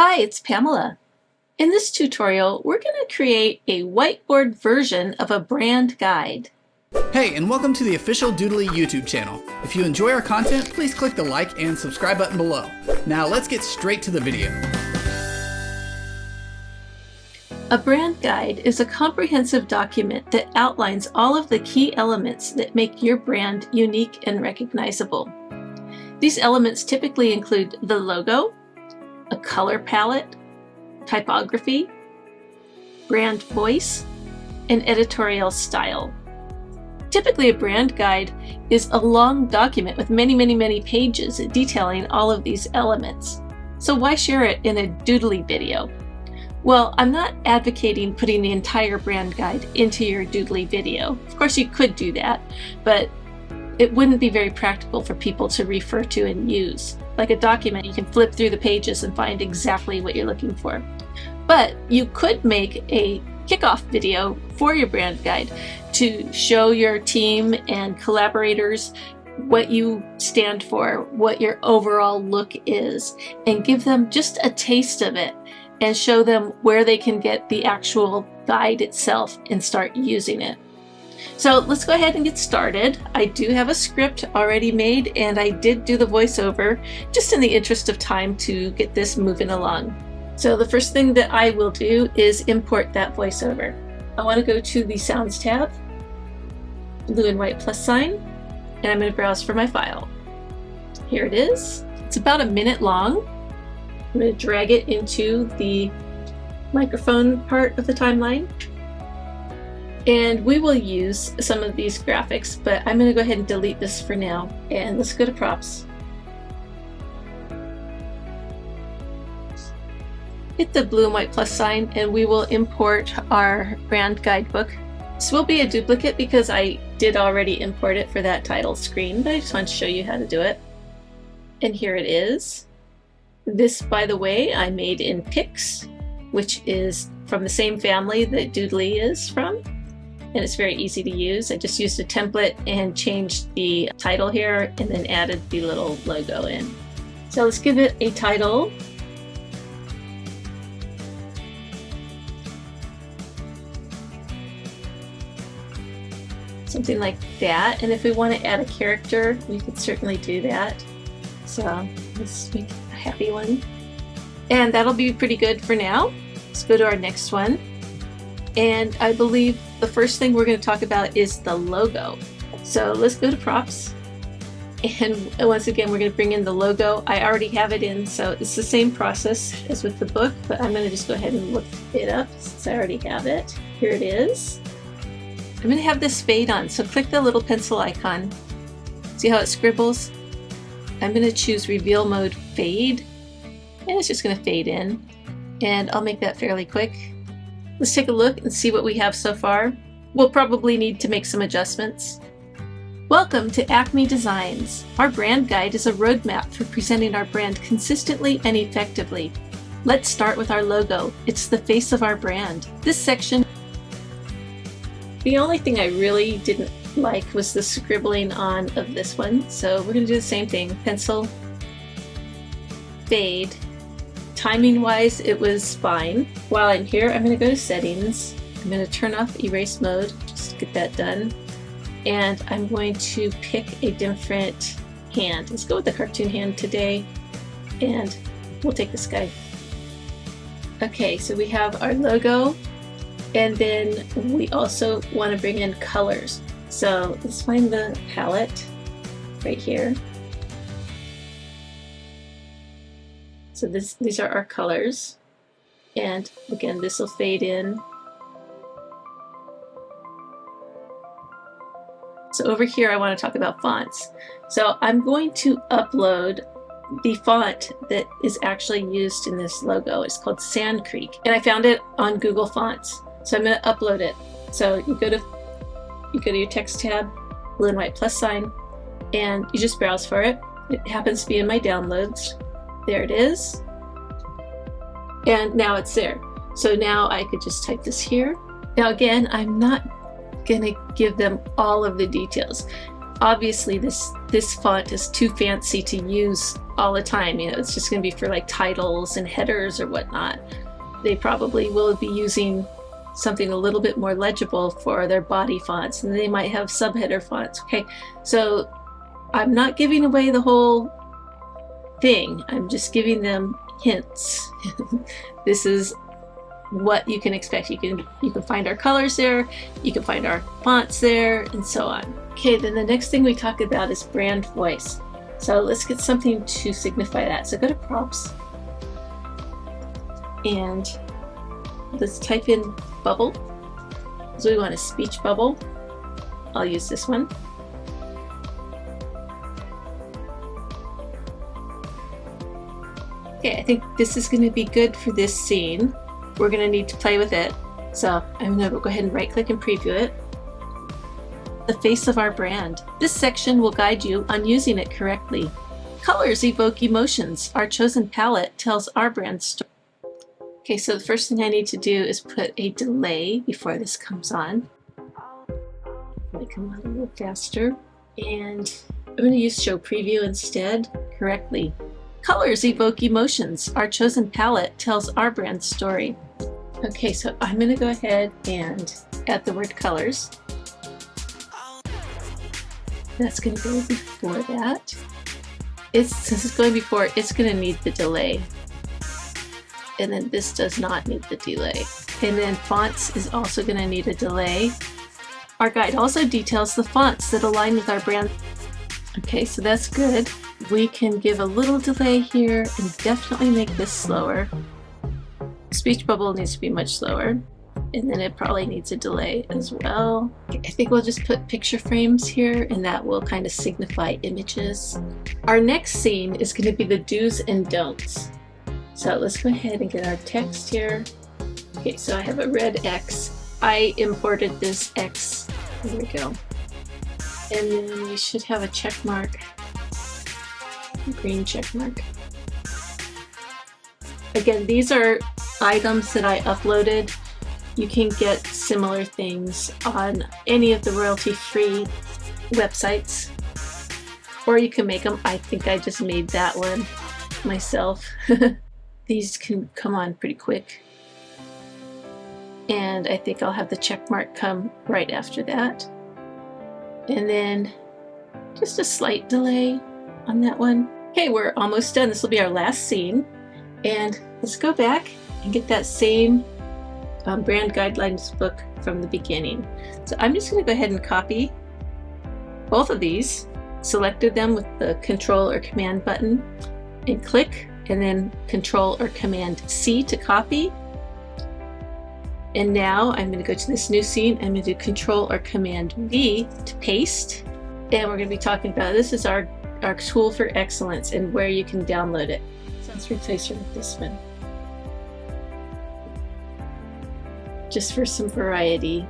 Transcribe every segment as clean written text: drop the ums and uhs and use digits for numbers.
Hi, it's Pamela. In this tutorial, we're going to create a whiteboard version of a brand guide. Hey, and welcome to the official Doodly YouTube channel. If you enjoy our content, please click the like and subscribe button below. Now let's get straight to the video. A brand guide is a comprehensive document that outlines all of the key elements that make your brand unique and recognizable. These elements typically include the logo, a color palette, typography, brand voice, and editorial style. Typically, a brand guide is a long document with many pages detailing all of these elements. So why share it in a Doodly video? Well, I'm not advocating putting the entire brand guide into your Doodly video. Of course, you could do that, but it wouldn't be very practical for people to refer to and use. Like a document, you can flip through the pages and find exactly what you're looking for. But you could make a kickoff video for your brand guide to show your team and collaborators what you stand for, what your overall look is, and give them just a taste of it and show them where they can get the actual guide itself and start using it. So let's go ahead and get started. I do have a script already made and I did do the voiceover just in the interest of time to get this moving along. So the first thing that I will do is import that voiceover. I want to go to the Sounds tab, blue and white plus sign, and I'm going to browse for my file. Here it is. It's about a minute long. I'm going to drag it into the microphone part of the timeline. And we will use some of these graphics, but I'm going to go ahead and delete this for now. And let's go to props. Hit the blue and white plus sign and we will import our brand guidebook. This will be a duplicate because I did already import it for that title screen, but I just want to show you how to do it. And here it is. This, by the way, I made in Pix, which is from the same family that Doodly is from. And it's very easy to use. I just used a template and changed the title here and then added the little logo in. So let's give it a title. Something like that. And if we want to add a character, we could certainly do that. So let's make a happy one. And that'll be pretty good for now. Let's go to our next one. And I believe the first thing we're going to talk about is the logo. So let's go to props. And once again, we're going to bring in the logo. I already have it in, so it's the same process as with the book, but I'm going to just go ahead and look it up since I already have it. Here it is. I'm going to have this fade on, so click the little pencil icon. See how it scribbles? I'm going to choose Reveal Mode Fade, and it's just going to fade in. And I'll make that fairly quick. Let's take a look and see what we have so far. We'll probably need to make some adjustments. Welcome to Acme Designs. Our brand guide is a roadmap for presenting our brand consistently and effectively. Let's start with our logo. It's the face of our brand. This section, the only thing I really didn't like was the scribbling on of this one. So we're going to do the same thing. Pencil, fade. Timing wise, it was fine. While I'm here, I'm going to go to settings. I'm going to turn off erase mode, just to get that done. And I'm going to pick a different hand. Let's go with the cartoon hand today. And we'll take this guy. Okay, so we have our logo. And then we also want to bring in colors. So let's find the palette right here. So these are our colors, and again, this will fade in. So over here, I want to talk about fonts. So I'm going to upload the font that is actually used in this logo. It's called Sand Creek, and I found it on Google Fonts. So I'm going to upload it. So you go to your text tab, blue and white plus sign, and you just browse for it. It happens to be in my downloads. There it is. And now it's there. So now I could just type this here. Now again, I'm not going to give them all of the details. obviously this font is too fancy to use all the time. You know, it's just going to be for like titles and headers or whatnot. They probably will be using something a little bit more legible for their body fonts, and they might have subheader fonts. Okay, so I'm not giving away the whole thing. I'm just giving them hints. This is what you can expect. You can find our colors there, you can find our fonts there, and so on. Okay, then the next thing we talk about is brand voice. So let's get something to signify that. So go to prompts and let's type in bubble. So we want a speech bubble. I'll use this one. Okay, I think this is going to be good for this scene. We're going to need to play with it. So I'm going to go ahead and right click and preview it. The face of our brand. This section will guide you on using it correctly. Colors evoke emotions. Our chosen palette tells our brand story. Okay, so the first thing I need to do is put a delay before this comes on. Let me come on a little faster. And I'm going to use show preview instead. Correctly. Colors evoke emotions. Our chosen palette tells our brand story. Okay, so I'm going to go ahead and add the word colors. That's going to go before that. Since it's going before, it's going to need the delay. And then this does not need the delay. And then fonts is also going to need a delay. Our guide also details the fonts that align with our brand. Okay, so that's good. We can give a little delay here and definitely make this slower. Speech bubble needs to be much slower. And then it probably needs a delay as well. I think we'll just put picture frames here, and that will kind of signify images. Our next scene is going to be the do's and don'ts. So let's go ahead and get our text here. Okay, so I have a red X. I imported this X. There we go. And then we should have a check mark. A green check mark. Again, these are items that I uploaded. You can get similar things on any of the royalty-free websites, or you can make them. I think I just made that one myself. These can come on pretty quick, and I think I'll have the check mark come right after that, and then just a slight delay on that one. Okay, we're almost done. This will be our last scene, and let's go back and get that same brand guidelines book from the beginning. So I'm just going to go ahead and copy both of these, selected them with the Control or Command button, and click, and then Control or Command C to copy. And now I'm going to go to this new scene. I'm going to do Control or Command V to paste. And we're going to be talking about, this is our tool for excellence and where you can download it. So let's replace her with this one, just for some variety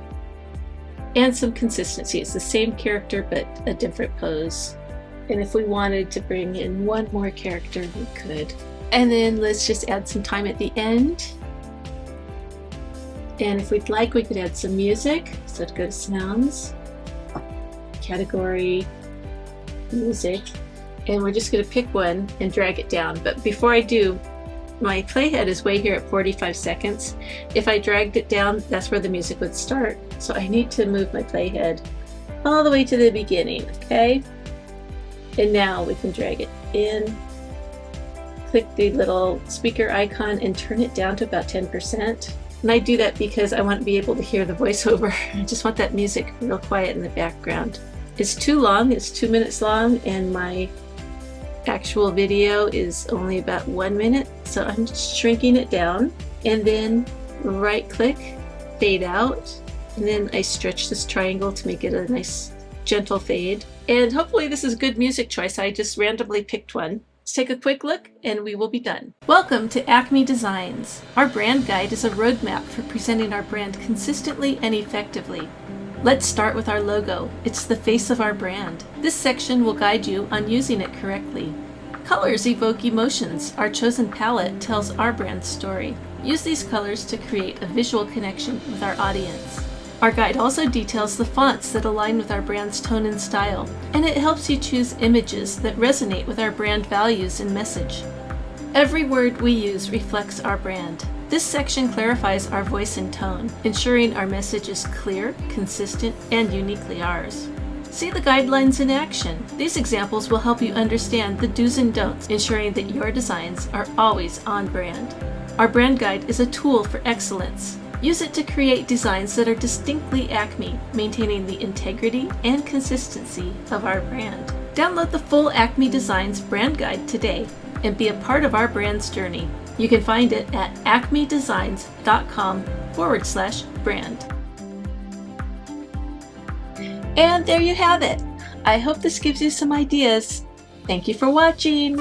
and some consistency. It's the same character but a different pose. And if we wanted to bring in one more character, we could. And then let's just add some time at the end. And if we'd like, we could add some music. So go to Sounds, Category, Music, and we're just going to pick one and drag it down. But before I do, my playhead is way here at 45 seconds. If I dragged it down, that's where the music would start. So I need to move my playhead all the way to the beginning, okay? And now we can drag it in, click the little speaker icon and turn it down to about 10%. And I do that because I want to be able to hear the voiceover. I just want that music real quiet in the background. It's too long, it's 2 minutes long, and my actual video is only about 1 minute, so I'm just shrinking it down, and then right click, fade out, and then I stretch this triangle to make it a nice gentle fade. And hopefully this is good music choice. I just randomly picked one. Let's take a quick look and we will be done. Welcome to Acme Designs. Our brand guide is a roadmap for presenting our brand consistently and effectively. Let's start with our logo. It's the face of our brand. This section will guide you on using it correctly. Colors evoke emotions. Our chosen palette tells our brand story. Use these colors to create a visual connection with our audience. Our guide also details the fonts that align with our brand's tone and style, and it helps you choose images that resonate with our brand values and message. Every word we use reflects our brand. This section clarifies our voice and tone, ensuring our message is clear, consistent, and uniquely ours. See the guidelines in action. These examples will help you understand the do's and don'ts, ensuring that your designs are always on brand. Our brand guide is a tool for excellence. Use it to create designs that are distinctly Acme, maintaining the integrity and consistency of our brand. Download the full Acme Designs Brand Guide today and be a part of our brand's journey. You can find it at acmedesigns.com/brand. And there you have it. I hope this gives you some ideas. Thank you for watching.